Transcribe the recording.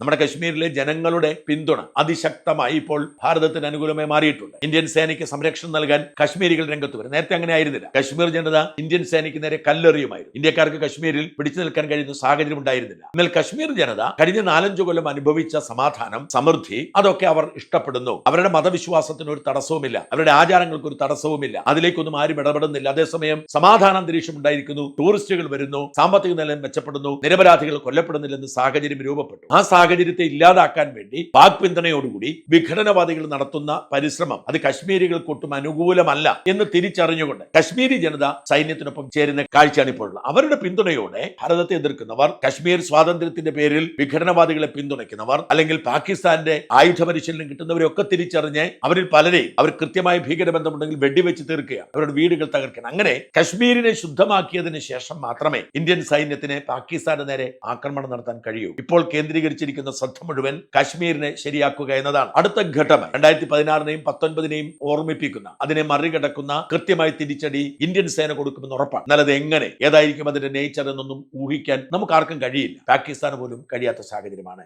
നമ്മുടെ കശ്മീരിലെ ജനങ്ങളുടെ പിന്തുണ അതിശക്തമായി ഇപ്പോൾ ഭാരതത്തിന് അനുകൂലമായി മാറിയിട്ടുണ്ട്. ഇന്ത്യൻ സേനയ്ക്ക് സംരക്ഷണം നൽകാൻ കശ്മീരികൾ രംഗത്ത് വരും. നേരത്തെ അങ്ങനെ ആയിരുന്നില്ല. കശ്മീർ ജനത ഇന്ത്യൻ സേനയ്ക്ക് നേരെ കല്ലെറിയുമായിരുന്നു. ഇന്ത്യക്കാർക്ക് കശ്മീരിൽ പിടിച്ചു നിൽക്കാൻ കഴിയുന്ന സാഹചര്യം ഉണ്ടായിരുന്നില്ല. എന്നാൽ കശ്മീർ ജനത കഴിഞ്ഞ 4-5 കൊല്ലം അനുഭവിച്ച സമാധാനം, സമൃദ്ധി, അതൊക്കെ അവർ ഇഷ്ടപ്പെടുന്നു. അവരുടെ മതവിശ്വാസത്തിന് ഒരു തടസ്സവുമില്ല, അവരുടെ ആചാരങ്ങൾക്ക് ഒരു തടസ്സവുമില്ല, അതിലേക്കൊന്നും ആരും ഇടപെടുന്നില്ല. അതേസമയം സമാധാന അന്തരീക്ഷം ഉണ്ടായിരിക്കുന്നു, ടൂറിസ്റ്റുകൾ വരുന്നു, സാമ്പത്തിക നില മെച്ചപ്പെടുന്നു, നിരപരാധികൾ കൊല്ലപ്പെടുന്നില്ലെന്ന് സാഹചര്യം രൂപപ്പെട്ടു. ആ സാഹചര്യത്തെ ഇല്ലാതാക്കാൻ വേണ്ടി പാക് പിന്തുണയോടുകൂടി വിഘടനവാദികൾ നടത്തുന്ന പരിശ്രമം അത് കശ്മീരികൾക്കൊട്ടും അനുകൂലമല്ല എന്ന് തിരിച്ചറിഞ്ഞുകൊണ്ട് കശ്മീരി ജനത സൈന്യത്തിനൊപ്പം ചേരുന്ന കാഴ്ചയാണ് ഇപ്പോഴുള്ളത്. അവരുടെ പിന്തുണയോടെ ഭാരതത്തെ എതിർക്കുന്നവർ, കശ്മീർ സ്വാതന്ത്ര്യത്തിന്റെ പേരിൽ വിഘടനവാദികളെ പിന്തുണയ്ക്കുന്നവർ, അല്ലെങ്കിൽ പാകിസ്ഥാന്റെ ആയുധ പരിശീലനം കിട്ടുന്നവരൊക്കെ തിരിച്ചറിഞ്ഞ് അവരിൽ പലരെയും അവർ കൃത്യമായ ഭീകരബന്ധമുണ്ടെങ്കിൽ വെടിവെച്ച് തീർക്കുകയാണ്, അവരുടെ വീടുകൾ തകർക്കണം. അങ്ങനെ കശ്മീരിനെ ശുദ്ധമാക്കിയതിനു ശേഷം മാത്രമേ ഇന്ത്യൻ സൈന്യത്തിന് പാകിസ്ഥാന്റെ നേരെ ആക്രമണം നടത്താൻ കഴിയൂ. ഇപ്പോൾ കേന്ദ്രീകരിച്ചിരിക്കുന്ന ശ്രദ്ധ മുഴുവൻ കശ്മീരിനെ ശരിയാക്കുക എന്നതാണ്. അടുത്ത ഘട്ടമായി 2016-നെയും 2019-നെയും ഓർമ്മിപ്പിക്കുന്ന, അതിനെ മറികടക്കുന്ന കൃത്യമായി തിരിച്ചടി ഇന്ത്യൻ സേന കൊടുക്കുമെന്ന് ഉറപ്പാണ്. എന്നാൽ അത് എങ്ങനെ, ഏതായിരിക്കും അതിന്റെ നേച്ചർ എന്നൊന്നും ഊഹിക്കാൻ നമുക്ക് ആർക്കും കഴിയില്ല. പാകിസ്ഥാന് പോലും കഴിയാത്ത സാഹചര്യമാണ്.